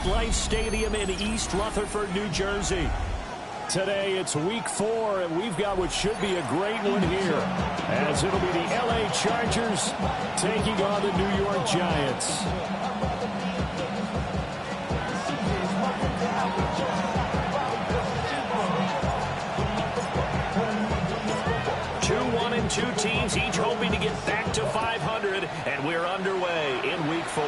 Life Stadium in East Rutherford, New Jersey. Today it's week 4, and we've got what should be a great one here, as it'll be the LA Chargers taking on the New York Giants. 2-1-2 teams, each hoping to get back to 500, and we're underway in week 4.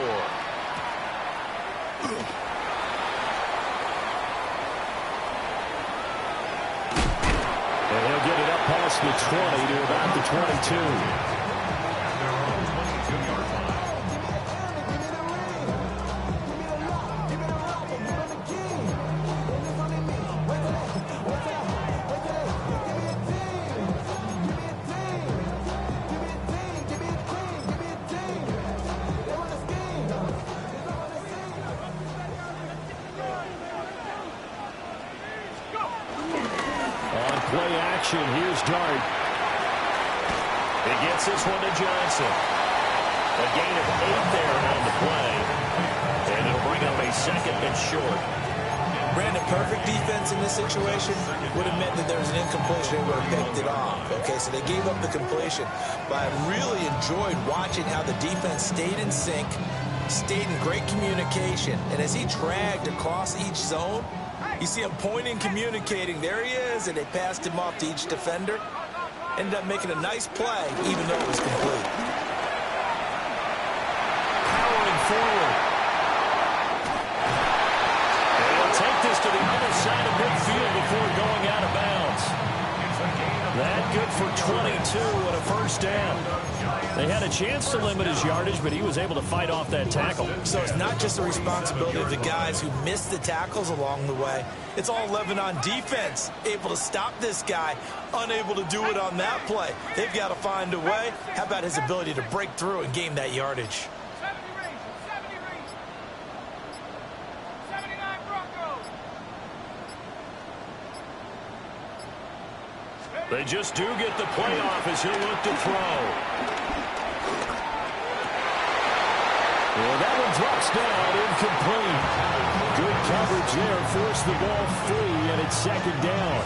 And he'll get it up past the 20 to about the 22. Play action. Here's Dart. He gets this one to Johnson. A gain of 8 there on the play. And it'll bring up a second and short. Brandon, perfect defense in this situation would have meant that there was an incompletion. They would have picked it off. Okay, so they gave up the completion. But I really enjoyed watching how the defense stayed in sync, stayed in great communication. And as he dragged across each zone, you see him pointing, communicating. There he is, and they passed him off to each defender. Ended up making a nice play, even though it was complete. Powering forward. And he'll take this to the other side of midfield before going out of bounds. That good for 22 and a first down. They had a chance to limit his yardage, but he was able to fight off that tackle. So it's not just the responsibility of the guys who missed the tackles along the way. It's all Lebanon defense, able to stop this guy, unable to do it on that play. They've got to find a way. How about his ability to break through and gain that yardage? They just do get the play off as he'll look to throw. Well, that one drops down, incomplete. Good coverage there, forced the ball free, and it's second down.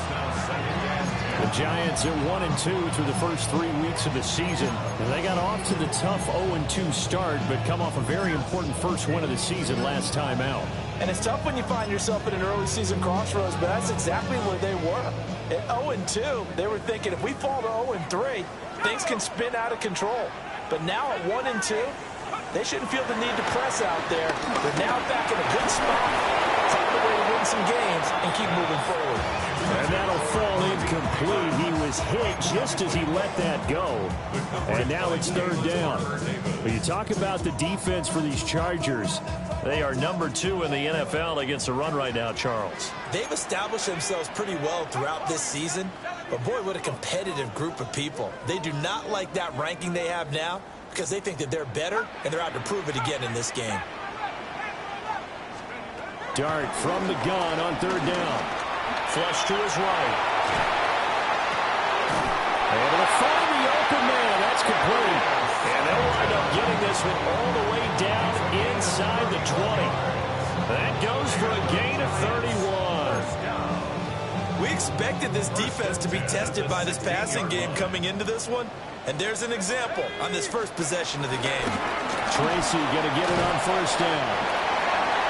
The Giants are 1-2 through the first 3 weeks of the season. And they got off to the tough 0-2 start, but come off a very important first win of the season last time out. And it's tough when you find yourself at an early season crossroads, but that's exactly where they were. At 0-2, they were thinking if we fall to 0-3, things can spin out of control. But now at 1-2, they shouldn't feel the need to press out there. They're now back in a good spot. Find a way to win some games and keep moving forward. And that'll fall incomplete. He was hit just as he let that go. And now it's third down. When you talk about the defense for these Chargers, they are number 2 in the NFL against the run right now, Charles. They've established themselves pretty well throughout this season. But, boy, what a competitive group of people. They do not like that ranking they have now because they think that they're better, and they're out to prove it again in this game. Dart from the gun on third down. Flush to his right. Able to find the open man. That's complete. And they'll wind up getting this one all the way down inside the 20. That goes for a gain of 31. We expected this defense to be tested by this passing game coming into this one. And there's an example on this first possession of the game. Tracy going to get it on first down.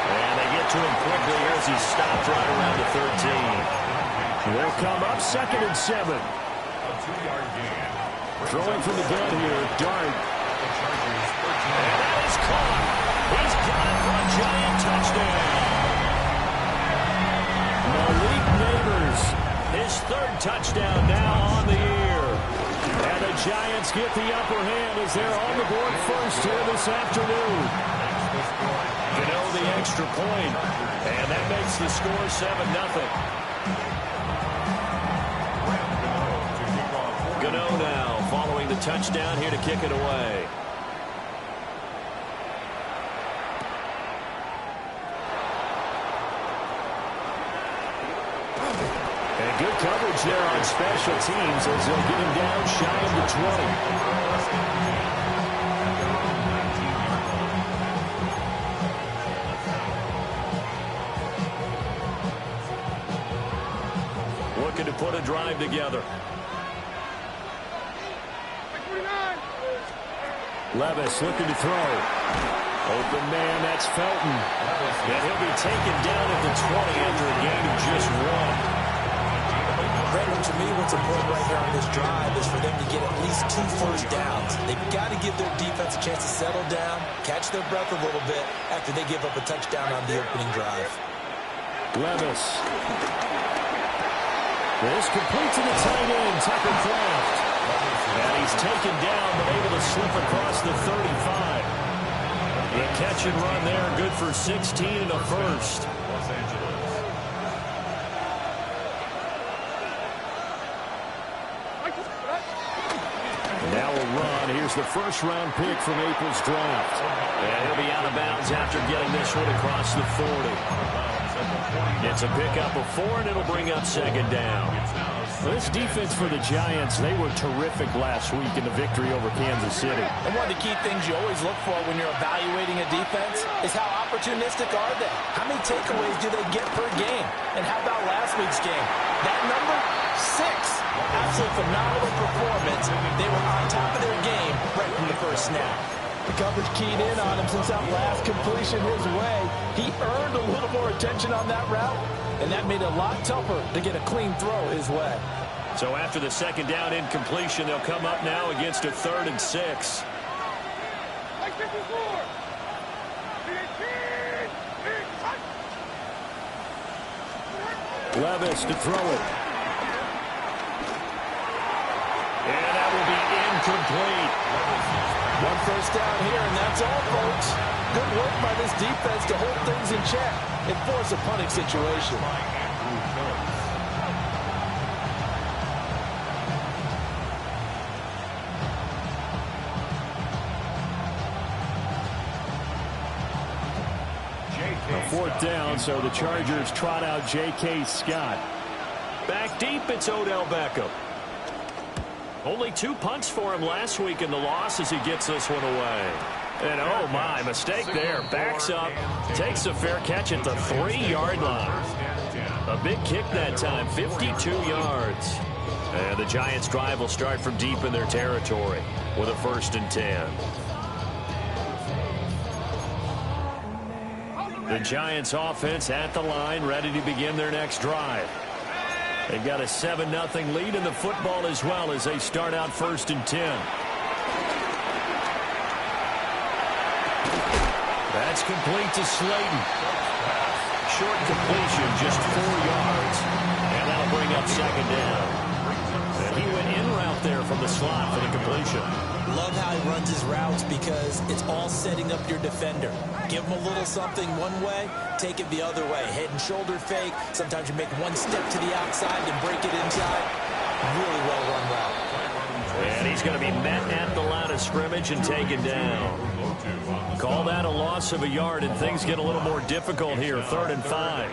And they get to him quickly as he stopped right around the 13. They'll come up 2nd and 7. Throwing from the gun here, Dart. And that is caught. He's got it for a Giant touchdown. Malik Neighbors, his 3rd touchdown now on the year. And the Giants get the upper hand as they're on the board first here this afternoon. Gano the extra point, and that makes the score 7-0. Gano now following the touchdown here to kick it away. And good coverage there on special teams as they'll get him down shy of the 20. looking to put a drive together. Levis looking to throw. Open man, that's Felton. And he'll be taken down at the 20 after a gain of just 1. Brandon, to me, what's important right here on this drive is for them to get at least 2 first downs. They've got to give their defense a chance to settle down, catch their breath a little bit after they give up a touchdown on the opening drive. Levis. This complete to the tight end, Tucker Kraft. And he's taken down, but able to slip across the 35. The catch and run there, good for 16 and a first. Now a run. Here's the first-round pick from April's draft. And he'll be out of bounds after getting this one across the 40. It's a pickup of 4, and it'll bring up second down. This defense for the Giants, they were terrific last week in the victory over Kansas City. And one of the key things you always look for when you're evaluating a defense is how opportunistic are they? How many takeaways do they get per game? And how about last week's game? That number, 6. Absolute phenomenal performance. They were on top of their game right from the first snap. The coverage keyed in on him since that last completion his way. He earned a little more attention on that route, and that made it a lot tougher to get a clean throw his way. So after the second down incompletion, they'll come up now against a 3rd and 6. Levis to throw it. And that will be incomplete. 1 first down here, and that's all, folks. Good work by this defense to hold things in check and force a punting situation. A 4th down, so the Chargers trot out J.K. Scott. Back deep, it's Odell Beckham. Only 2 punts for him last week in the loss as he gets this one away. And oh my, mistake there. Backs up, takes a fair catch at the 3-yard line. A big kick that time, 52 yards. And the Giants' drive will start from deep in their territory with a 1st and 10. The Giants' offense at the line, ready to begin their next drive. They've got a 7-0 lead in the football as well as they start out 1st and 10. That's complete to Slayton. Short completion, just 4 yards. And that'll bring up second down. And he went in route there from the slot for the completion. Love how he runs his routes because it's all setting up your defender. Give him a little something one way, take it the other way. Head and shoulder fake. Sometimes you make one step to the outside and break it inside. Really well run route. And he's going to be met at the line of scrimmage and taken down. Call that a loss of a yard, and things get a little more difficult here. 3rd and 5.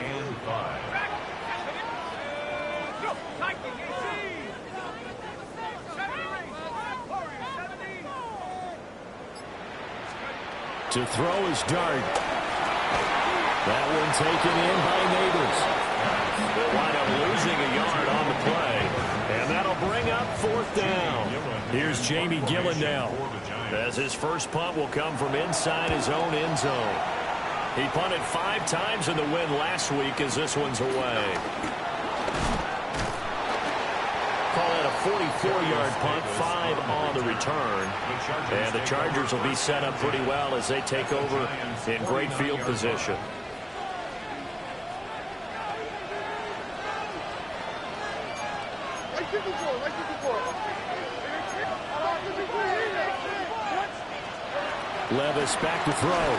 To throw is Dart. That one taken in by Neighbors. They'll wind up losing a yard on the play. And that'll bring up 4th down. Here's Jamie Gillen now, as his first punt will come from inside his own end zone. He punted 5 times in the win last week as this one's away. Call that a 44-yard punt, 5 on the return. And the Chargers will be set up pretty well as they take over in great field position. Levis back to throw.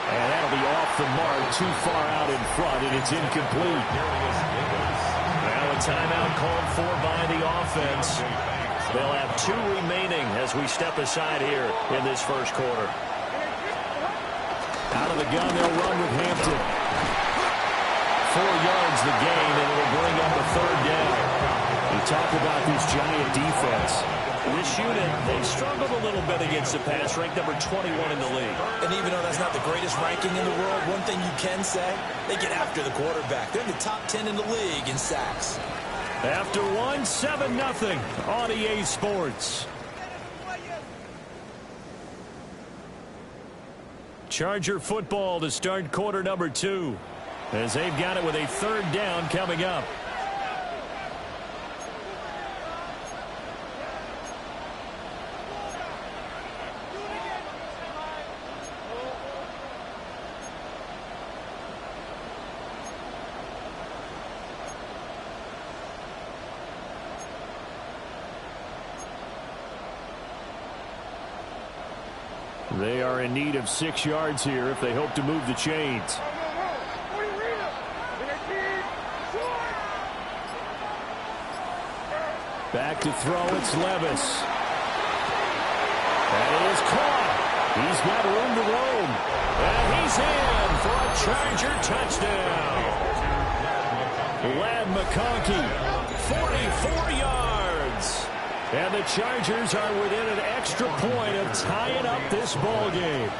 And that'll be off the mark, too far out in front, and it's incomplete. Now a timeout called for by the offense. They'll have 2 remaining as we step aside here in this first quarter. Out of the gun, they'll run with Hampton. 4 yards the gain, and it'll bring up a 3rd down. He talk about this Giant defense? This unit, they struggled a little bit against the pass, ranked number 21 in the league. And even though that's not the greatest ranking in the world, one thing you can say, they get after the quarterback. They're in the top 10 in the league in sacks. After one, 7-0 on EA Sports. Charger football to start quarter number 2, as they've got it with a 3rd down coming up. They are in need of 6 yards here if they hope to move the chains. Back to throw, it's Levis. And it is caught. He's got room to roam. And he's in for a Charger touchdown. Ladd McConkey, 44 yards. And the Chargers are within an extra point of tying up this ball game.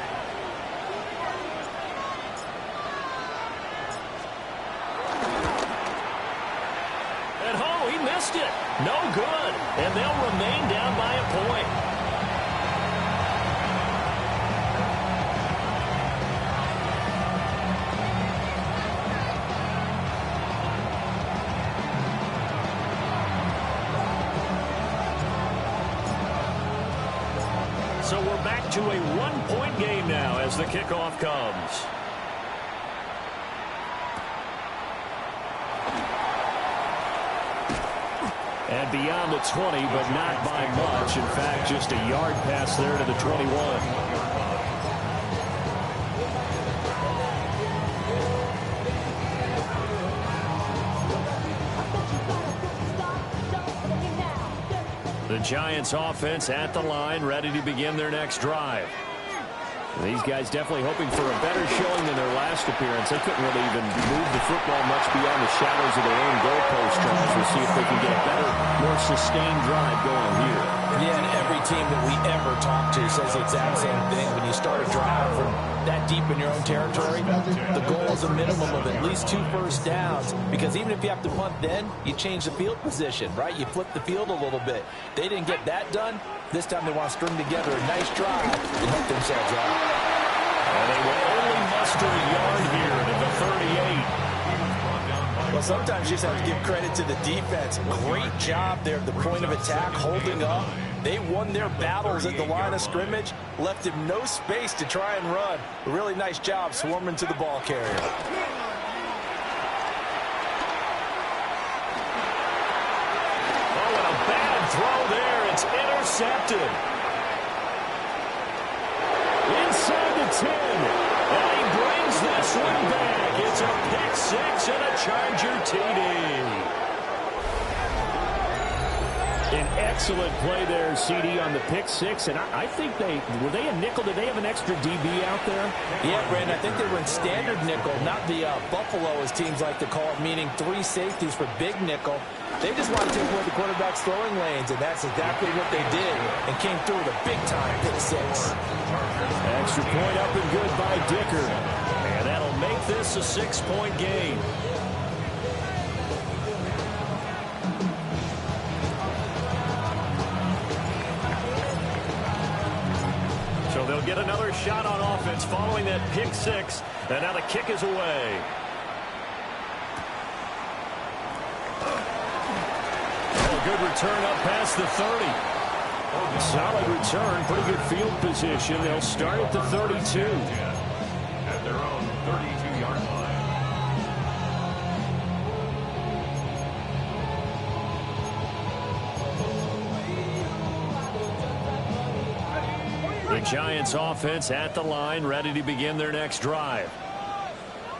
And he missed it. No good. And they'll remain down by a point. So we're back to a 1-point game now as the kickoff comes. And beyond the 20, but not by much. In fact, just a yard pass there to the 21. The Giants offense at the line, ready to begin their next drive. These guys definitely hoping for a better showing than their last appearance. They couldn't really even move the football much beyond the shadows of their own goalpost, Charles. We'll see if they can get a better, more sustained drive going here. Yeah, and every team that we ever talk to says the exact same thing. When you start a drive from that deep in your own territory, the goal is a minimum of at least 2 first downs, because even if you have to punt then, you change the field position, right? You flip the field a little bit. They didn't get that done. This time they want to string together a nice drive and help themselves out. And they will only muster a yard here at the 38. Well, sometimes you just have to give credit to the defense. Great job there at the point of attack, holding up. They won their battles at the line of scrimmage, left him no space to try and run. A really nice job swarming to the ball carrier. Oh, and a bad throw there. It's intercepted. Inside the 10. And he brings this one back. It's a pick six and a Charger TD. An excellent play there, CD, on the pick six. And I think were they a nickel? Did they have an extra DB out there? Yeah, Brandon, I think they were in standard nickel, not the Buffalo, as teams like to call it, meaning 3 safeties for big nickel. They just want to take away the quarterback's throwing lanes, and that's exactly what they did, and came through with a big-time pick six. Extra point up and good by Dicker. And that'll make this a 6-point game. So they'll get another shot on offense following that pick six. And now the kick is away. Oh, good return up past the 30. Solid return, pretty good field position. They'll start at the 32. At their own 32-yard line. The Giants offense at the line, ready to begin their next drive.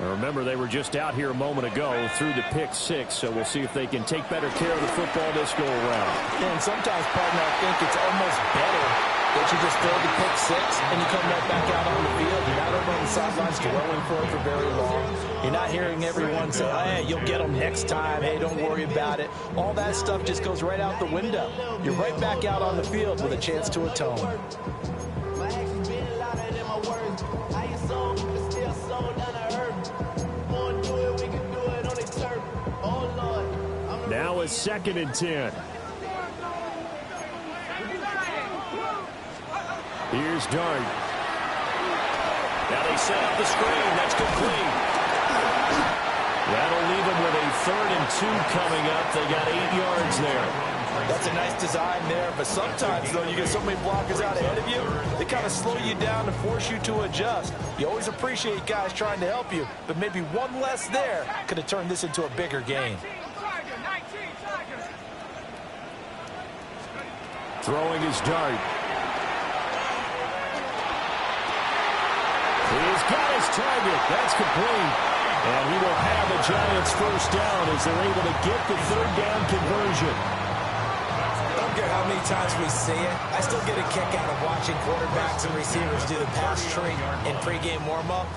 Now remember, they were just out here a moment ago through the pick six, so we'll see if they can take better care of the football this go around. And sometimes, partner, I think it's almost better That you just throw the pick six and you come right back out on the field. You're not over on the sidelines dwelling for it for very long. You're not hearing everyone say, hey, you'll get them next time. Hey, don't worry about it. All that stuff just goes right out the window. You're right back out on the field with a chance to atone. Now a 2nd and 10. Here's Dart. Now they set up the screen. That's complete. That'll leave them with a 3rd and 2 coming up. They got 8 yards there. That's a nice design there, but sometimes, though, you get so many blockers out ahead of you, they kind of slow you down and force you to adjust. You always appreciate guys trying to help you, but maybe one less there could have turned this into a bigger game. Throwing his Dart. He's got his target. That's complete. And he will have the Giants first down as they're able to get the 3rd down conversion. I don't care how many times we see it. I still get a kick out of watching quarterbacks and receivers do the pass tree in pregame warm-up.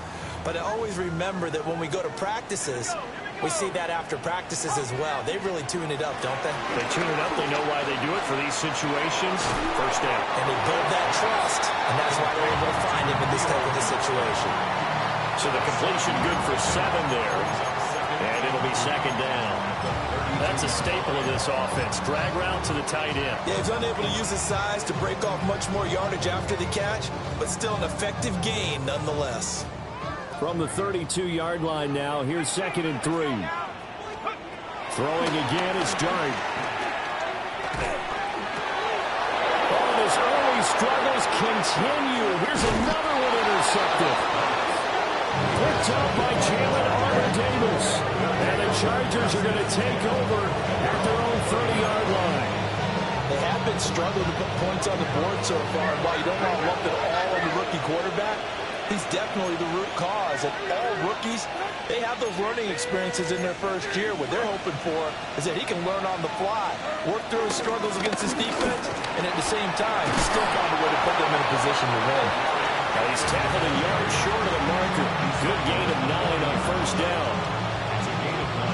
But I always remember that when we go to practices, we see that after practices as well. They really tune it up, don't they? They tune it up. They know why they do it for these situations. First down. And they build that trust, and that's why they're able to find him in this type of a situation. So the completion good for 7 there. And it'll be 2nd down. That's a staple of this offense. Drag route to the tight end. Yeah, he's unable to use his size to break off much more yardage after the catch, but still an effective gain nonetheless. From the 32-yard line now, here's 2nd and 3. Throwing again is Dart. Oh, his early struggles continue. Here's another one intercepted. Picked up by Jalen Armour-Davis. And the Chargers are going to take over at their own 30-yard line. They have been struggling to put points on the board so far. And while you don't want to lump it all on the rookie quarterback, he's definitely the root cause. And all rookies, they have those learning experiences in their first year. What they're hoping for is that he can learn on the fly, work through his struggles against his defense, and at the same time, still find a way to put them in a position to win. Now he's tackled a yard short of the marker. Good gain of 9 on first down.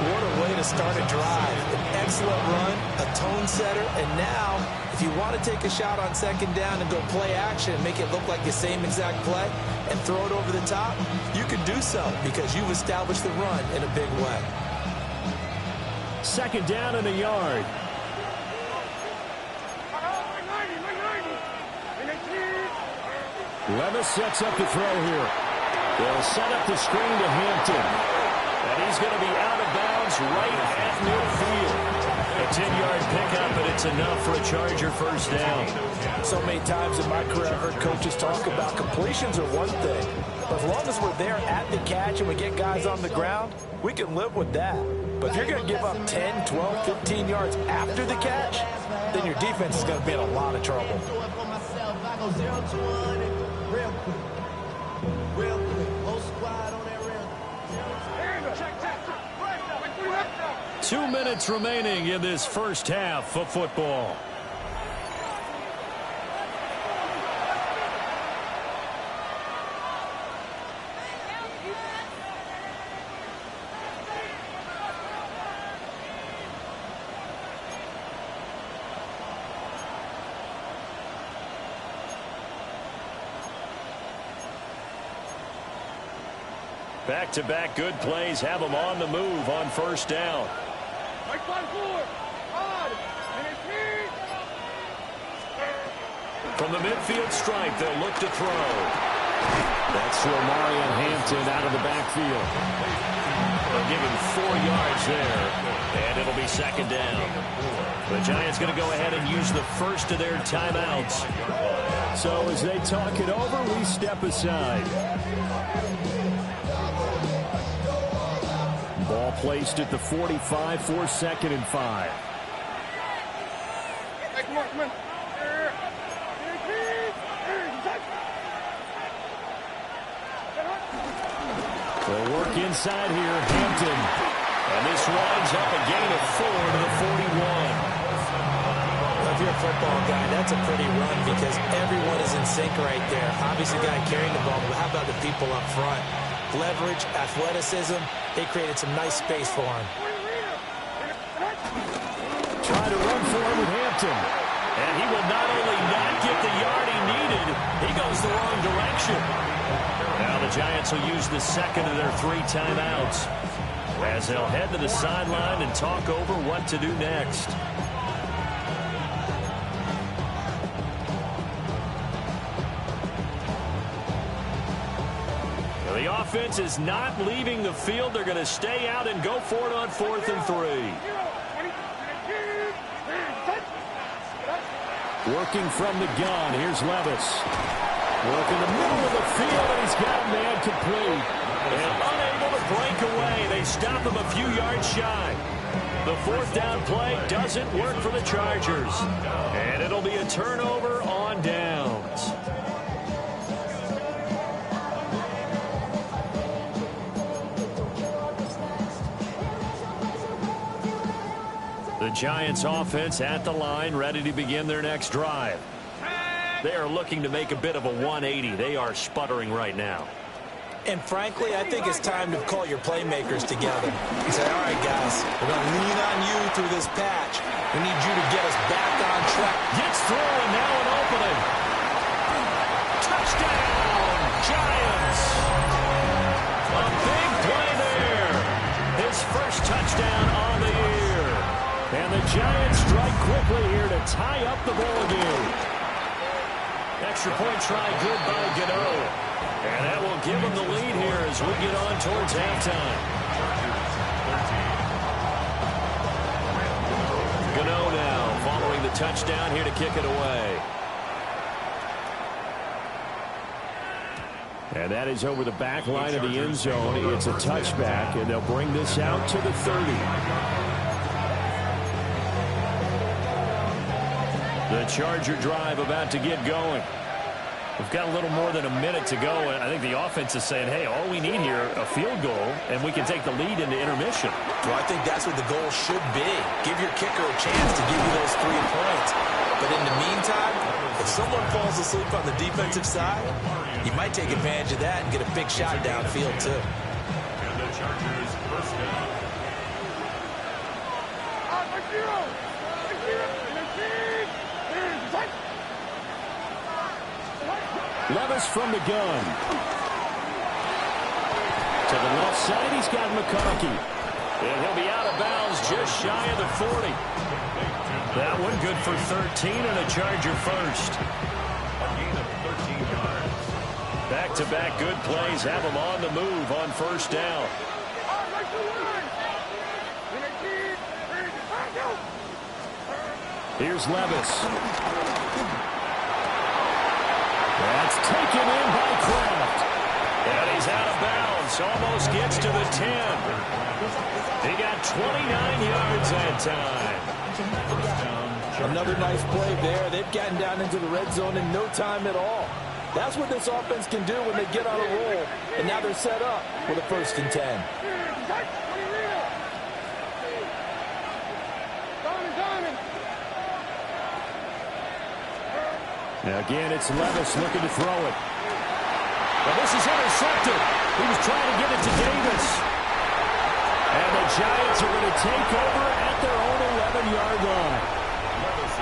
What a way to start a drive. An excellent run, a tone setter, and now, if you want to take a shot on 2nd down and go play action and make it look like the same exact play and throw it over the top, you can do so because you've established the run in a big way. 2nd down and a yard. Levis sets up the throw here. They'll set up the screen to Hampton. And he's going to be out of bounds right at midfield. A 10-yard pickup, and it's enough for a Charger first down. So many times in my career, I've heard coaches talk about completions are one thing. But as long as we're there at the catch and we get guys on the ground, we can live with that. But if you're going to give up 10, 12, 15 yards after the catch, then your defense is going to be in a lot of trouble. Real quick. 2 minutes remaining in this first half of football. Back-to-back good plays have them on the move on first down. From the midfield stripe, they'll look to throw. That's to Omarion Hampton out of the backfield. They'll give him 4 yards there, and it'll be 2nd down. The Giants going to go ahead and use the first of their timeouts. So as they talk it over, we step aside. Ball placed at the 45 for 2nd and 5. They'll work inside here, Hampton. And this winds up a gain of 4 to the 41. If you're a football guy, that's a pretty run because everyone is in sync right there. Obviously, the guy carrying the ball, but how about the people up front? Leverage, athleticism, they created some nice space for him. Try to run for him with Hampton. And he will not only not get the yard he needed, he goes the wrong direction. Now the Giants will use the second of their 3 timeouts as they'll head to the sideline and talk over what to do next. Now, the offense is not leaving the field. They're going to stay out and go for it on 4th and 3. Working from the gun. Here's Levis. Working the middle of the field, and he's got a man complete. And unable to break away. They stop him a few yards shy. The 4th down play doesn't work for the Chargers. And it'll be a turnover on downs. The Giants offense at the line, ready to begin their next drive. They are looking to make a bit of a 180. They are sputtering right now. And frankly, I think it's time to call your playmakers together. You say, all right, guys, we're going to lean on you through this patch. We need you to get us back on track. Gets through, and now an opening. Touchdown, Giants. A big play there. His first touchdown on the year. And the Giants strike quickly here to tie up the ball game. Extra point try good by Gano. And that will give them the lead here as we get on towards halftime. Gano now following the touchdown here to kick it away. And that is over the back line of the end zone. It's a touchback, and they'll bring this out to the 30. The Charger drive about to get going. We've got a little more than a minute to go, and I think the offense is saying, hey, all we need here, a field goal, and we can take the lead into intermission. Well, I think that's what the goal should be. Give your kicker a chance to give you those 3 points. But in the meantime, if someone falls asleep on the defensive side, you might take advantage of that and get a big shot downfield, too. And the Chargers first down. Levis from the gun. To the left side, he's got McConkey. And he'll be out of bounds just shy of the 40. That one good for 13 and a Charger first. A gain of 13 yards. Back-to-back good plays have them on the move on first down. Here's Levis. That's taken in by Kraft. And he's out of bounds. Almost gets to the 10. He got 29 yards that time. Another nice play there. They've gotten down into the red zone in no time at all. That's what this offense can do when they get on a roll. And now they're set up with a 1st and 10. Now again, it's Levis looking to throw it. Well, this is intercepted. He was trying to get it to Davis. And the Giants are going to take over at their own 11-yard line.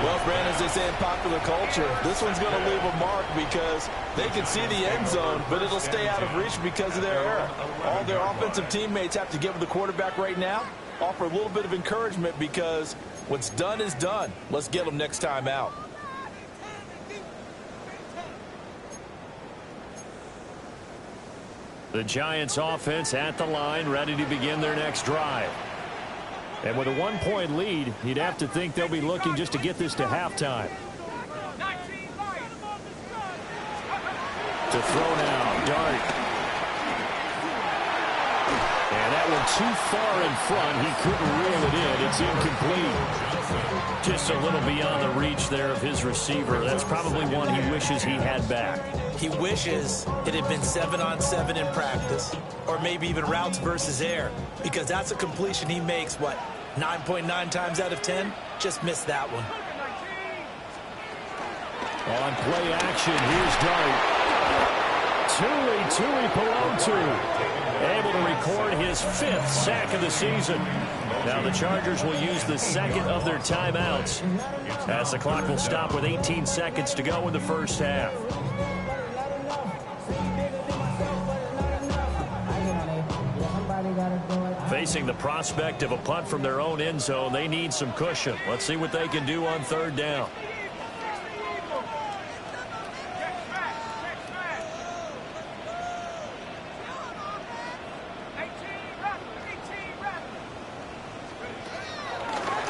Well, Brandon, as they say in popular culture, this one's going to leave a mark because they can see the end zone, but it'll stay out of reach because of their error. All their offensive teammates have to give the quarterback right now, offer a little bit of encouragement because what's done is done. Let's get them next time out. The Giants offense at the line, ready to begin their next drive. And with a 1-point lead, you'd have to think they'll be looking just to get this to halftime. To throw now, Dart. And that one too far in front. He couldn't reel it in. It's incomplete. Just a little beyond the reach there of his receiver. That's probably one he wishes he had back. He wishes it had been 7-on-7 in practice, or maybe even routes versus air, because that's a completion he makes, what, 9.9 times out of 10? Just missed that one. On play action, here's Dart. Tui Pelotu, able to record his 5th sack of the season. Now the Chargers will use the second of their timeouts as the clock will stop with 18 seconds to go in the first half. Facing the prospect of a punt from their own end zone, they need some cushion. Let's see what they can do on third down.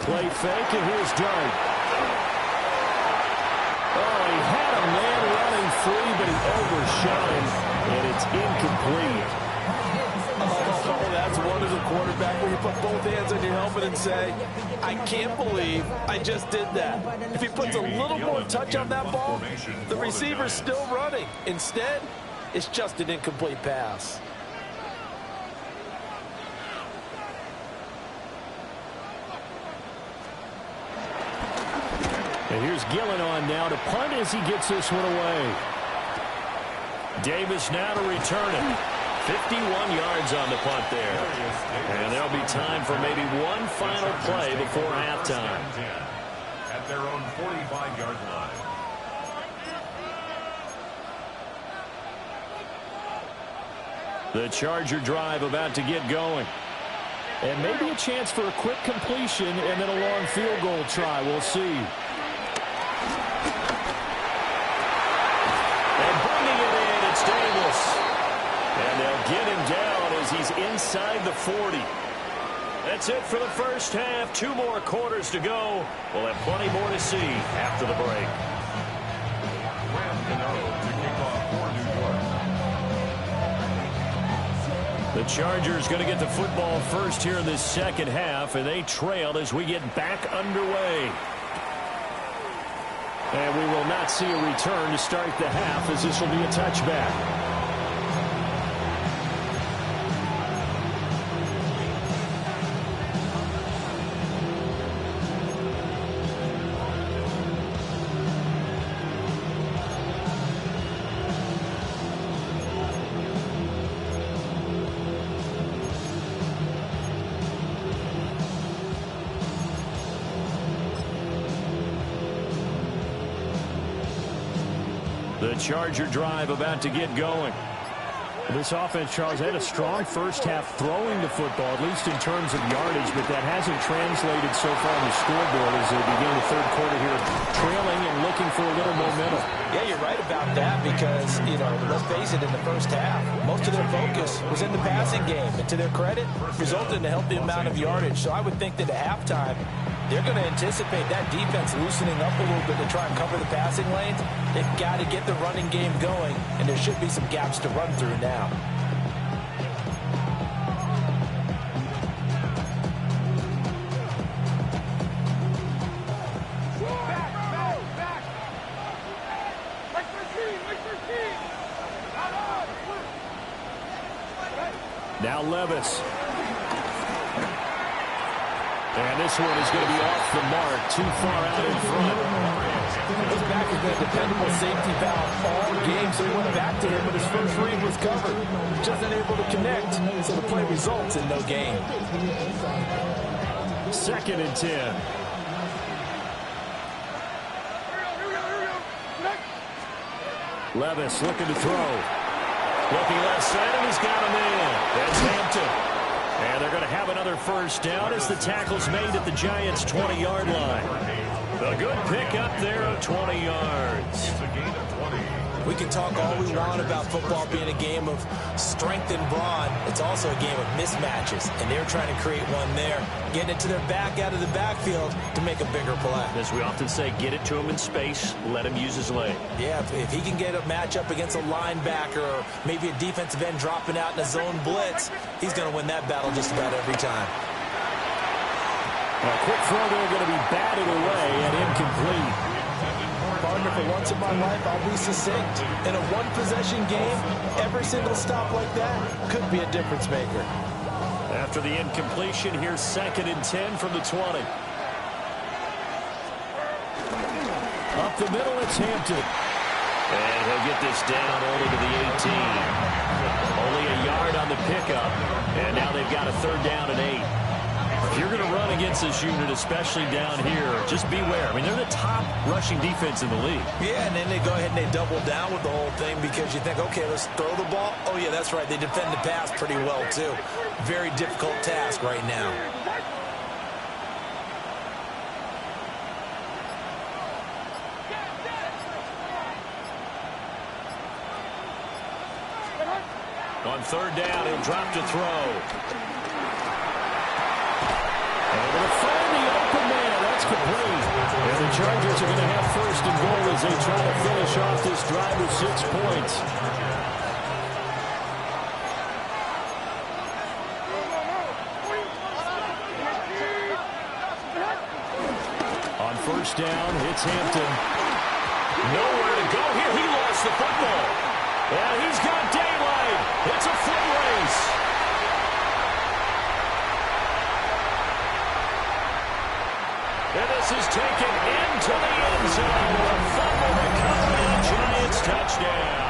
Play fake, and here's Dart. Oh, he had a man running free, but he overshot him, and it's incomplete. Oh, that's one as a quarterback where you put both hands on your helmet and say, I can't believe I just did that. If he puts a little more touch on that ball, the receiver's still running. Instead, it's just an incomplete pass. And here's Gillen on now to punt as he gets this one away. Davis now to return it. 51 yards on the punt there. And there'll be time for maybe one final play before halftime. At their own 45-yard line. The Charger drive about to get going. And maybe a chance for a quick completion and then a long field goal try. We'll see. Davis. And they'll get him down as he's inside the 40. That's it for the first half. 2 more quarters to go. We'll have plenty more to see after the break. The Chargers going to get the football first here in this second half, and they trailed as we get back underway. And we will not see a return to start the half, as this will be a touchback. The Charger drive about to get going. This offense, Charles, had a strong first half throwing the football, at least in terms of yardage, but that hasn't translated so far on the scoreboard as they begin the third quarter here, trailing and looking for a little momentum. Yeah, you're right about that because, let's face it, in the first half, most of their focus was in the passing game. And to their credit, resulted in a healthy amount of yardage. So I would think that at halftime, they're going to anticipate that defense loosening up a little bit to try and cover the passing lanes. They've got to get the running game going, and there should be some gaps to run through now. Now Levis. And this one is going to be off the mark, too far out in front. This back has been a dependable safety valve all game, so he went back to him when his first read was covered. Just unable to connect, so the play results in no gain. 2nd and 10. Levis looking to throw. Looking left side, and he's got a man. That's Hampton. And they're going to have another first down as the tackle's made at the Giants' 20-yard line. A good pickup there of 20 yards. We can talk all we want about football being a game of strength and brawn. It's also a game of mismatches, and they're trying to create one there, getting it to their back out of the backfield to make a bigger play. As we often say, get it to him in space, let him use his leg. Yeah, if he can get a matchup against a linebacker or maybe a defensive end dropping out in a zone blitz, he's going to win that battle just about every time. A quick throw there going to be batted away and incomplete. Partner, for once in my life, I'll be succinct. In a one-possession game, every single stop like that could be a difference maker. After the incompletion, here's 2nd and 10 from the 20. Up the middle, it's Hampton. And he'll get this down only to the 18. Only a yard on the pickup, and now they've got a 3rd down and 8. If you're going to run against this unit, especially down here, just beware. I mean, they're the top rushing defense in the league. Yeah, and then they go ahead and they double down with the whole thing because you think, okay, let's throw the ball. Oh, yeah, that's right. They defend the pass pretty well, too. Very difficult task right now. On 3rd down, he'll drop to throw. Able to find the open man. That's complete. And the Chargers are going to have 1st and goal as they try to finish off this drive with 6 points. On 1st down, it's Hampton. Nowhere to go here. He lost the football. And he's got daylight. It's a foot race. And this is taken into the end zone. A fumble recovery and a Giants touchdown.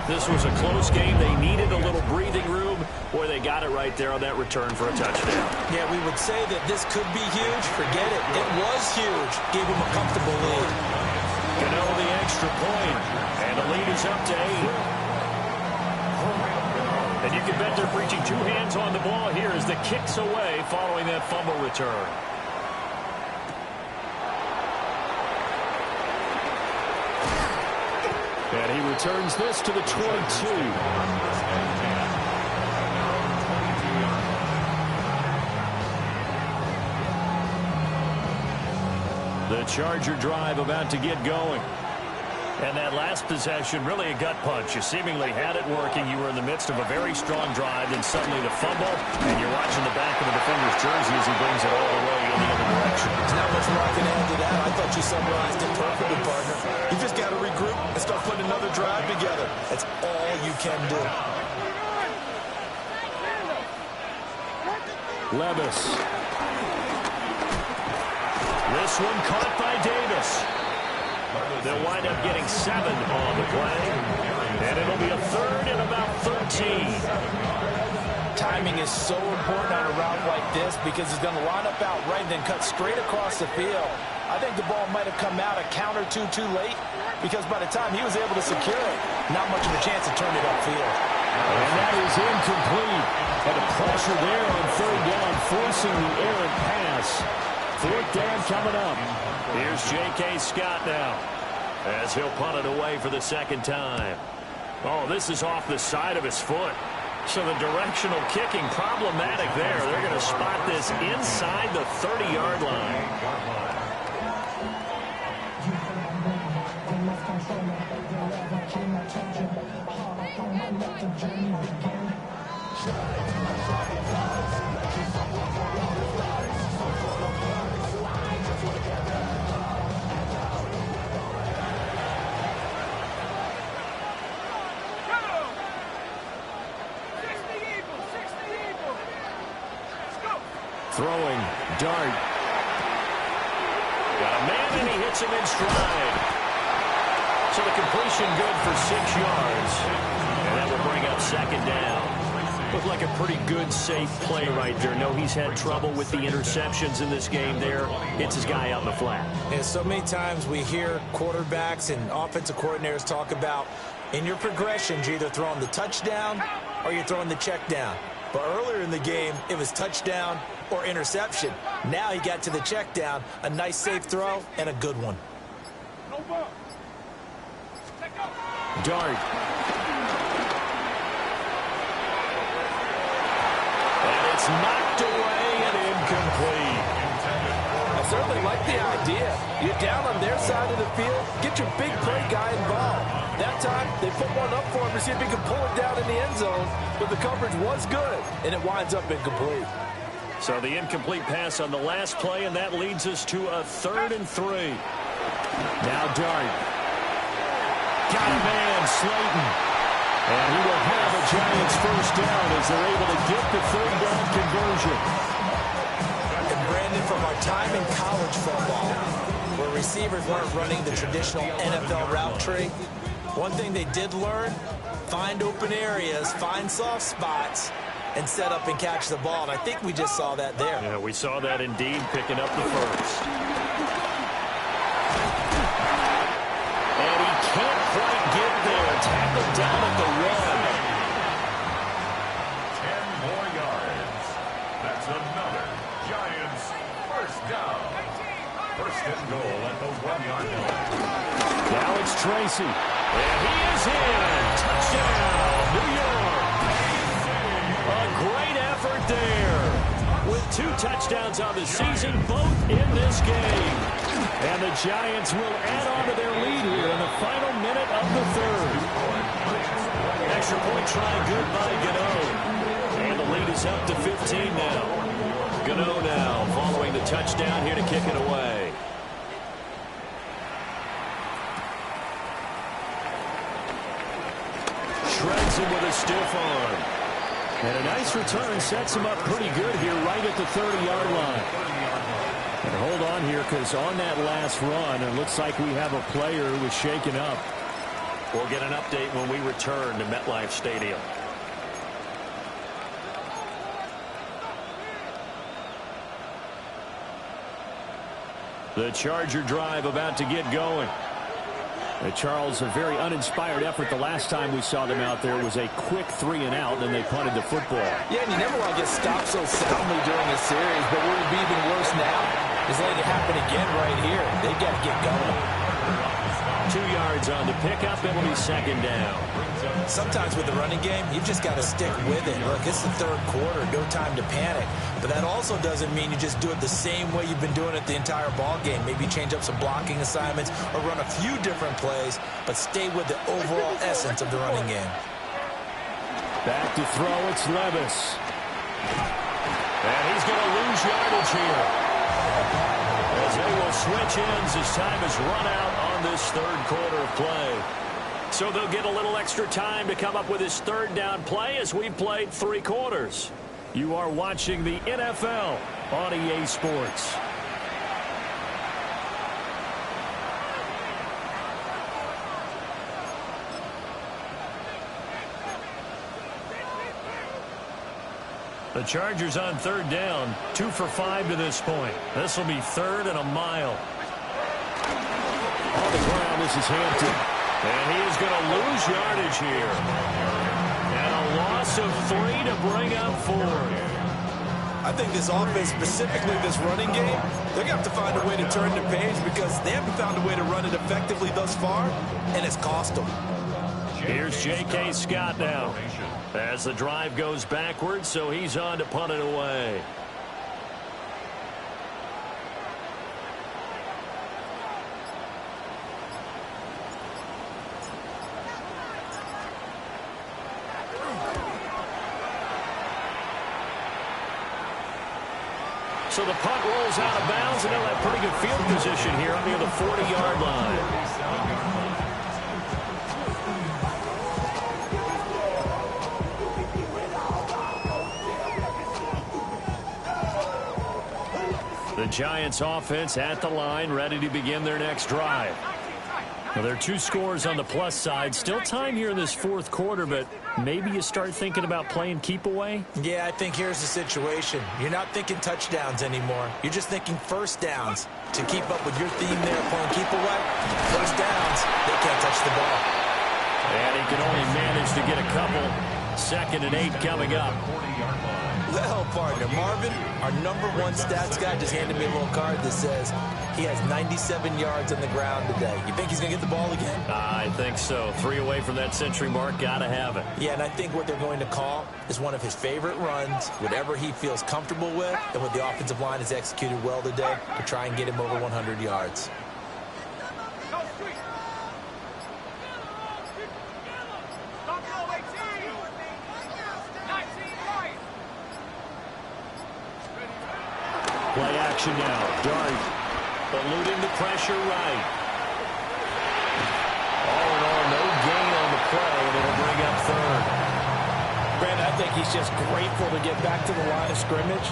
This was a close game. They needed a little breathing room. Boy, they got it right there on that return for a touchdown. Yeah, we would say that this could be huge. Forget it. It was huge. Gave them a comfortable lead. Gano the extra point. And the lead is up to 8. And you can bet they're preaching 2 hands on the ball here as the kick's away following that fumble return. And he returns this to the 22. The Charger drive about to get going. And that last possession, really a gut punch. You seemingly had it working. You were in the midst of a very strong drive, then suddenly the fumble, and you're watching the back of the defender's jersey as he brings it all the way in the other direction. There's not much more I can add to that. I thought you summarized it perfectly, partner. You just got to regroup and start putting another drive together. That's all you can do. Levis. This one caught by Davis. They'll wind up getting 7 on the play. And it'll be a 3rd and about 13. Timing is so important on a route like this because he's going to line up out right and then cut straight across the field. I think the ball might have come out a count or two too late because by the time he was able to secure it, not much of a chance to turn it upfield. And that is incomplete. And a pressure there on 3rd down, forcing the errant pass. 4th down coming up. Here's J.K. Scott now as he'll punt it away for the 2nd time. Oh, this is off the side of his foot. So the directional kicking problematic there. They're going to spot this inside the 30-yard line. Throwing, Dart. Got a man, and he hits him in stride. So the completion good for 6 yards. And that will bring up 2nd down. Looked like a pretty good, safe play right there. No, he's had trouble with the interceptions in this game there. Hits his guy out in the flat. And so many times we hear quarterbacks and offensive coordinators talk about in your progressions, you're either throwing the touchdown or you're throwing the check down. But earlier in the game, it was touchdown or interception. Now he got to the check down, a nice safe throw, and a good one. Dart. And it's knocked away and incomplete. I certainly like the idea. You're down on their side of the field, get your big play guy involved. That time, they put one up for him to see if he can pull it down in the end zone, but the coverage was good, and it winds up incomplete. So the incomplete pass on the last play, and that leads us to a 3rd and 3. Now Dart. Got a man, Slayton. And he will have a Giants 1st down as they're able to get the 3rd down conversion. And Brandon, from from our time in college football, where receivers weren't running the traditional NFL route tree, one thing they did learn, find open areas, find soft spots, and set up and catch the ball. And I think we just saw that there. Yeah, we saw that indeed, picking up the first. And he can't quite get there. Tackled down at the 10 more yards. That's another Giants first down. First and goal at the 1-yard line. Now it's Tracy. And he is in. Touchdown, New York. A great effort there. With 2 touchdowns on the season, both in this game. And the Giants will add on to their lead here in the final minute of the third. Extra point try good by Gano. And the lead is up to 15 now. Gano now following the touchdown here to kick it away. Shreds him with a stiff arm. And a nice return sets him up pretty good here right at the 30-yard line. And hold on here, because on that last run, it looks like we have a player who was shaken up. We'll get an update when we return to MetLife Stadium. The Charger drive about to get going. Charles, a very uninspired effort the last time we saw them out there was a quick 3-and-out, and they punted the football. Yeah, and you never want to get stopped so soundly during a series, but what would be even worse now is letting it happen again right here. They got to get going. 2 yards on the pickup. It'll be second down. Sometimes with the running game, you've just got to stick with it. Look, it's the third quarter, no time to panic. But that also doesn't mean you just do it the same way you've been doing it the entire ball game. Maybe change up some blocking assignments or run a few different plays, but stay with the overall essence of the running game. Back to throw, it's Levis. And he's going to lose yardage here. As they will switch ends as time is run out on this third quarter of play. So they'll get a little extra time to come up with his third down play as we played 3 quarters. You are watching the NFL on EA Sports. The Chargers on third down, 2 for 5 to this point. This will be 3rd and a mile. On the ground, this is Hampton. And he is going to lose yardage here. And a loss of 3 to bring up 4th. I think this offense, specifically this running game, they're going to have to find a way to turn the page because they haven't found a way to run it effectively thus far, and it's cost them. Here's J.K. Scott now as the drive goes backwards, so he's on to punt it away. So the punt rolls out of bounds, and they'll have pretty good field position here near the 40-yard line. The Giants offense at the line, ready to begin their next drive. Well, there are 2 scores on the plus side. Still time here in this 4th quarter, but maybe you start thinking about playing keep away? Yeah, I think here's the situation. You're not thinking touchdowns anymore. You're just thinking first downs. To keep up with your theme there, playing keep away, first downs, they can't touch the ball. And he can only manage to get a couple. 2nd and 8 coming up. Well, partner, Marvin, our #1 stats guy, just handed me a little card that says he has 97 yards on the ground today. You think he's going to get the ball again? I think so. 3 away from that century mark. Got to have it. Yeah, and I think what they're going to call is one of his favorite runs, whatever he feels comfortable with, and what the offensive line has executed well today to try and get him over 100 yards. Play action now. Dart eluding the pressure right. All in all, no gain on the play, and it'll bring up 3rd. Brandon, I think he's just grateful to get back to the line of scrimmage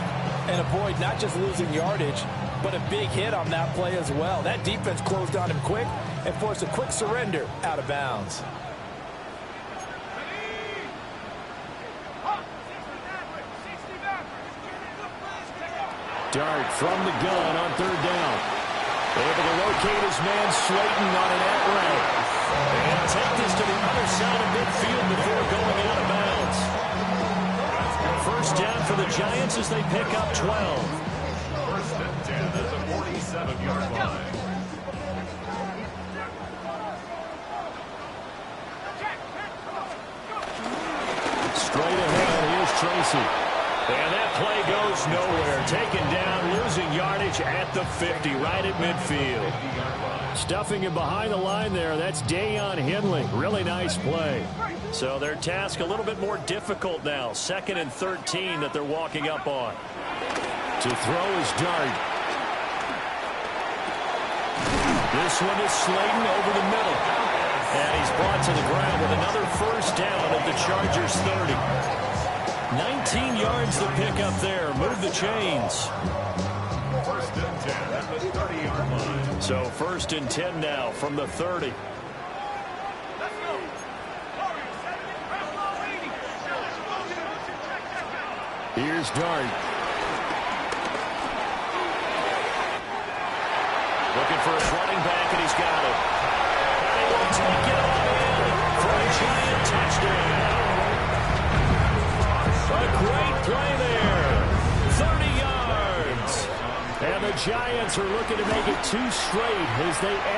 and avoid not just losing yardage, but a big hit on that play as well. That defense closed on him quick and forced a quick surrender out of bounds. Dart from the gun on third down. Able to locate his man Slayton on an out route. And take this to the other side of midfield before going out of bounds. First down for the Giants as they pick up 12. First and 10 at the 47-yard line. Straight ahead, here's Tracy. And that play goes nowhere. Taken down, losing yardage at the 50, right at midfield. Stuffing him behind the line there. That's Deion Henley. Really nice play. So their task a little bit more difficult now. 2nd and 13 that they're walking up on. To throw is Dart. This one is Slayton over the middle. And he's brought to the ground with another first down at the Chargers 30. 19 yards to pick up there. Move the chains. First and 10 at the 30-yard line. So 1st and 10 now from the 30. Here's Dart. Looking for his running back, and he's got it. And he will take it all in for a Giant touchdown. A great play there. 30 yards. And the Giants are looking to make it 2 straight as they add